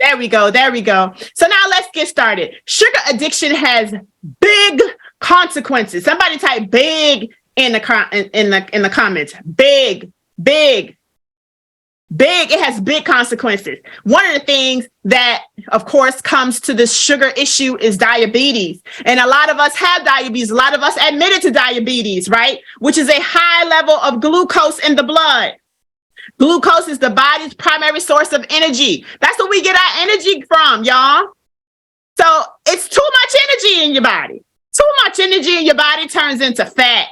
There we go. There we go. So now let's get started. Sugar addiction has big consequences. Somebody type big in the comments. Big, big, big. It has big consequences. One of the things that, of course, comes to this sugar issue is diabetes. And a lot of us have diabetes. A lot of us admitted to diabetes, right? Which is a high level of glucose in the blood. Glucose is the body's primary source of energy. That's where we get our energy from, y'all. So it's too much energy in your body. Too much energy in your body turns into fat.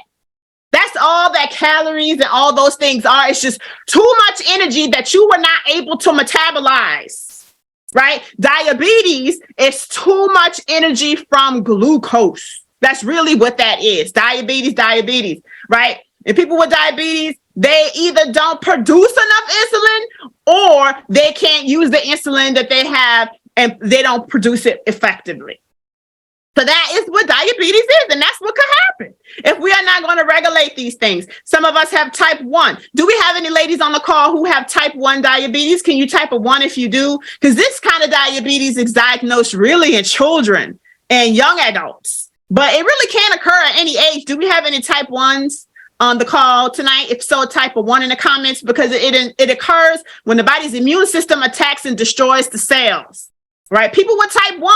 That's all that calories and all those things are. It's just too much energy that you were not able to metabolize, right? Diabetes is too much energy from glucose. That's really what that is. Diabetes, right? And people with diabetes, they either don't produce enough insulin or they can't use the insulin that they have and they don't produce it effectively. So that is what diabetes is, and that's what could happen if we are not going to regulate these things. Some of us have type 1. Do we have any ladies on the call who have type 1 diabetes? Can you type a 1 if you do? Because this kind of diabetes is diagnosed really in children and young adults, but it really can occur at any age. Do we have any type 1s on the call tonight? If so, type a 1 in the comments, because it occurs when the body's immune system attacks and destroys the cells. Right? People with type 1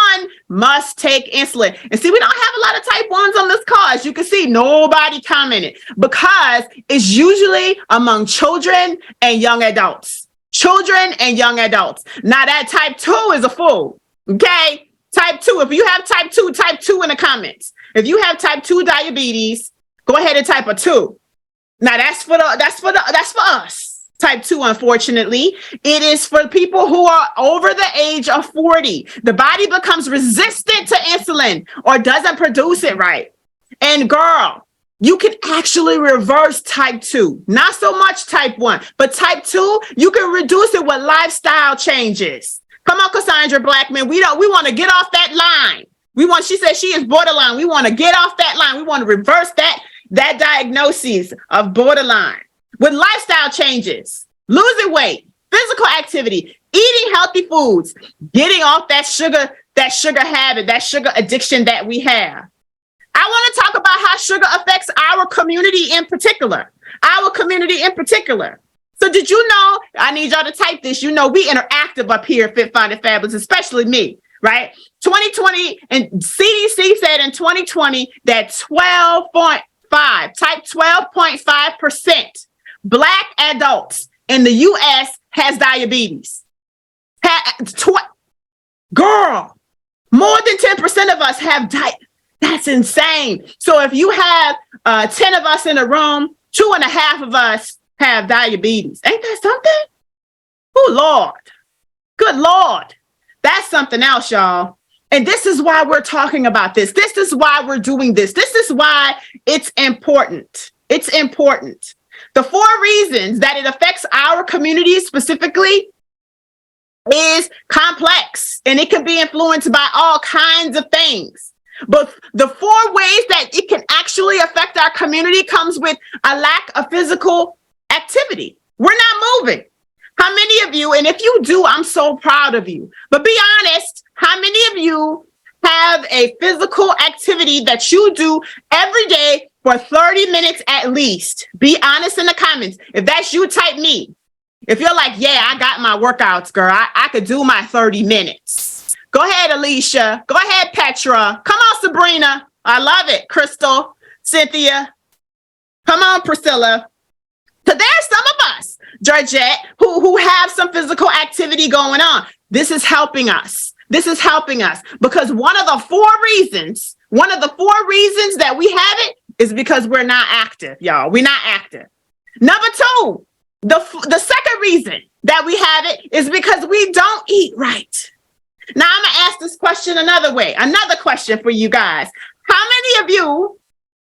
must take insulin. And see, we don't have a lot of type 1s on this call. As you can see, nobody commented because it's usually among children and young adults. Children and young adults. Now that type 2 is a fool. Okay? Type 2. If you have type 2 in the comments. If you have type 2 diabetes, go ahead and type a 2. Now that's for us. Type 2, unfortunately, it is for people who are over the age of 40. The body becomes resistant to insulin or doesn't produce it right. And girl, you can actually reverse type 2. Not so much type 1, but type 2, you can reduce it with lifestyle changes. Come on, Cassandra Blackman. We want to get off that line. She said she is borderline. We want to get off that line. We want to reverse that diagnosis of borderline. With lifestyle changes, losing weight, physical activity, eating healthy foods, getting off that sugar habit, that sugar addiction that we have. I want to talk about how sugar affects our community in particular. So did you know, I need y'all to type this, we interactive up here at Fit, Fine, and Fabulous, especially me, right? 2020, and CDC said in 2020 that type 12.5% Black adults in the U.S. has diabetes. Girl, more than 10% of us have diabetes. That's insane. So if you have 10 of us in a room, 2.5 of us have diabetes. Ain't that something? Oh, Lord. Good Lord. That's something else, y'all. And this is why we're talking about this. This is why we're doing this. This is why it's important. It's important. The 4 reasons that it affects our community specifically is complex, and it can be influenced by all kinds of things. But the 4 ways that it can actually affect our community comes with a lack of physical activity. We're not moving. How many of you, and if you do, I'm so proud of you, but be honest, how many of you have a physical activity that you do every day for 30 minutes at least? Be honest in the comments. If that's you, type me. If you're like, yeah, I got my workouts, girl. I could do my 30 minutes. Go ahead, Alicia. Go ahead, Petra. Come on, Sabrina. I love it. Crystal, Cynthia. Come on, Priscilla. So there's some of us, Georgette, who have some physical activity going on. This is helping us. Because one of the 4 reasons that we have it is because we're not active, y'all. We're not active. Number 2, the second reason that we have it is because we don't eat right. Now I'm gonna ask this question another way. Another question for you guys. How many of you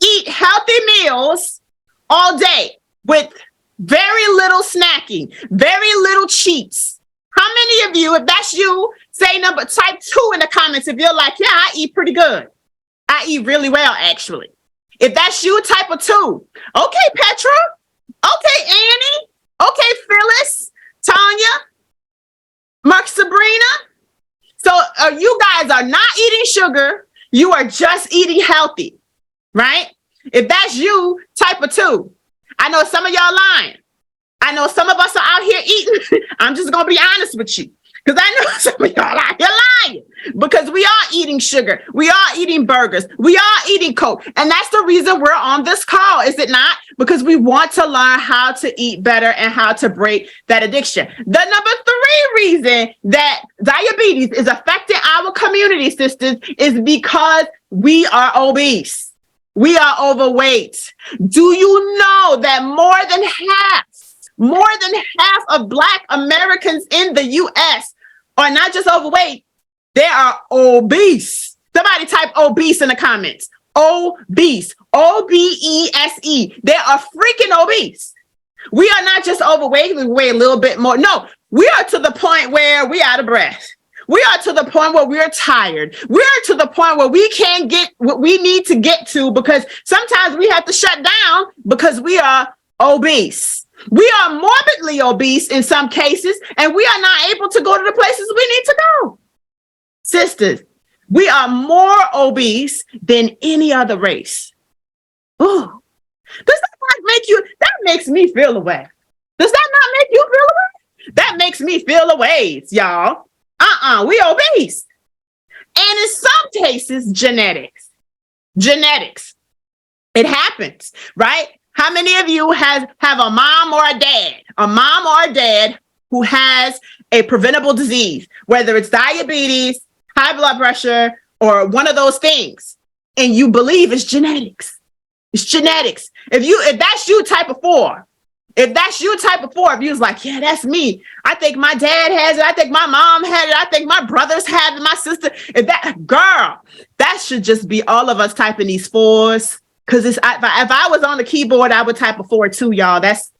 eat healthy meals all day with very little snacking, very little cheats? How many of you, if that's you, say type 2 in the comments if you're like, yeah, I eat pretty good. I eat really well, actually. If that's you, type a 2. Okay, Petra. Okay, Annie. Okay, Phyllis, Tanya, Mark, Sabrina. you guys are not eating sugar. You are just eating healthy, right? If that's you, type of 2. I know some of y'all lying. I know some of us are out here eating. I'm just going to be honest with you. Because I know some of y'all out here lying. Because we are eating sugar. We are eating burgers. We are eating Coke. And that's the reason we're on this call, is it not? Because we want to learn how to eat better and how to break that addiction. The number 3 reason that diabetes is affecting our community, sisters, is because we are obese. We are overweight. Do you know that more than half of Black Americans in the U.S. are not just overweight, they are obese. Somebody type obese in the comments. Obese. O-B-E-S-E. They are freaking obese. We are not just overweight, we weigh a little bit more. No, we are to the point where we're out of breath. We are to the point where we're tired. We're to the point where we can't get what we need to get to, because sometimes we have to shut down because we are obese. We are morbidly obese in some cases, and we are not able to go to the places we need to go. Sisters, we are more obese than any other race. Ooh. Does that not make you, that makes me feel away. Does that not make you feel away? That makes me feel away, y'all. We obese. And in some cases, genetics. It happens, right? How many of you have a mom or a dad who has a preventable disease, whether it's diabetes, high blood pressure, or one of those things, and you believe it's genetics? It's genetics. If that's you, type of 4. If that's you, type of 4. If you was like, yeah, that's me. I think my dad has it. I think my mom had it. I think my brothers have it. My sister. That should just be all of us typing these 4s. Because if I was on the keyboard, I would type a 4 too, y'all. That's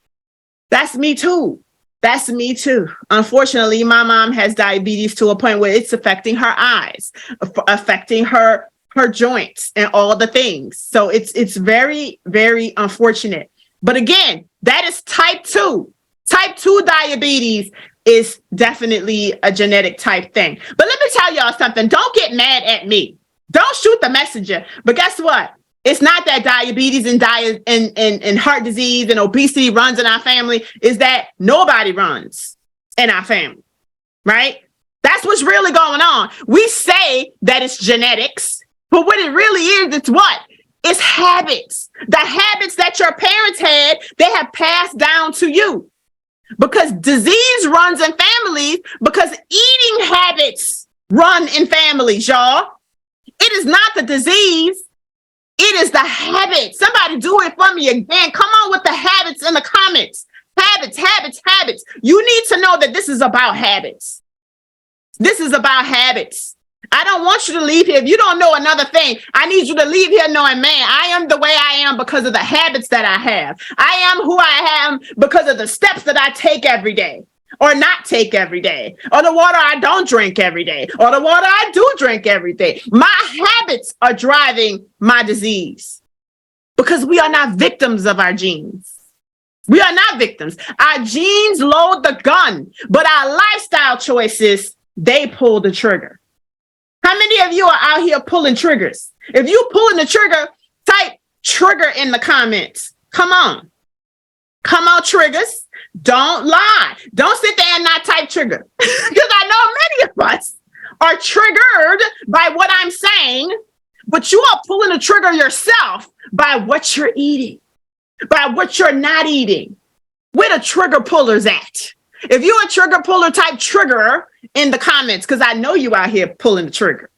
me too. That's me too. Unfortunately, my mom has diabetes to a point where it's affecting her eyes, affecting her joints and all the things. So it's very, very unfortunate. But again, that is type 2. Type 2 diabetes is definitely a genetic type thing. But let me tell y'all something. Don't get mad at me. Don't shoot the messenger. But guess what? It's not that diabetes and heart disease and obesity runs in our family. Is that nobody runs in our family, right? That's what's really going on. We say that it's genetics, but what it really is, it's what? It's habits. The habits that your parents had, they have passed down to you. Because disease runs in families, because eating habits run in families, y'all. It is not the disease. It is the habits. Somebody do it for me again. Come on with the habits in the comments. Habits. You need to know that this is about habits. This is about habits. I don't want you to leave here. If you don't know another thing, I need you to leave here knowing, man, I am the way I am because of the habits that I have. I am who I am because of the steps that I take every day, or not take every day, or the water I don't drink every day, or the water I do drink every day. My habits are driving my disease, because we are not victims of our genes. We are not victims. Our genes load the gun, but our lifestyle choices, they pull the trigger. How many of you are out here pulling triggers? If you pulling the trigger, type trigger in the comments. Come on, triggers. Don't lie. Don't sit there and not type trigger. Because I know many of us are triggered by what I'm saying, but you are pulling the trigger yourself by what you're eating, by what you're not eating. Where the trigger pullers at? If you're a trigger puller, type trigger in the comments, because I know you out here pulling the trigger.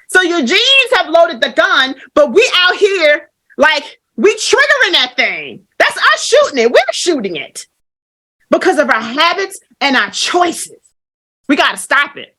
So your genes have loaded the gun, but we out here like we triggering that thing. That's us shooting it. We're shooting it because of our habits and our choices. We got to stop it.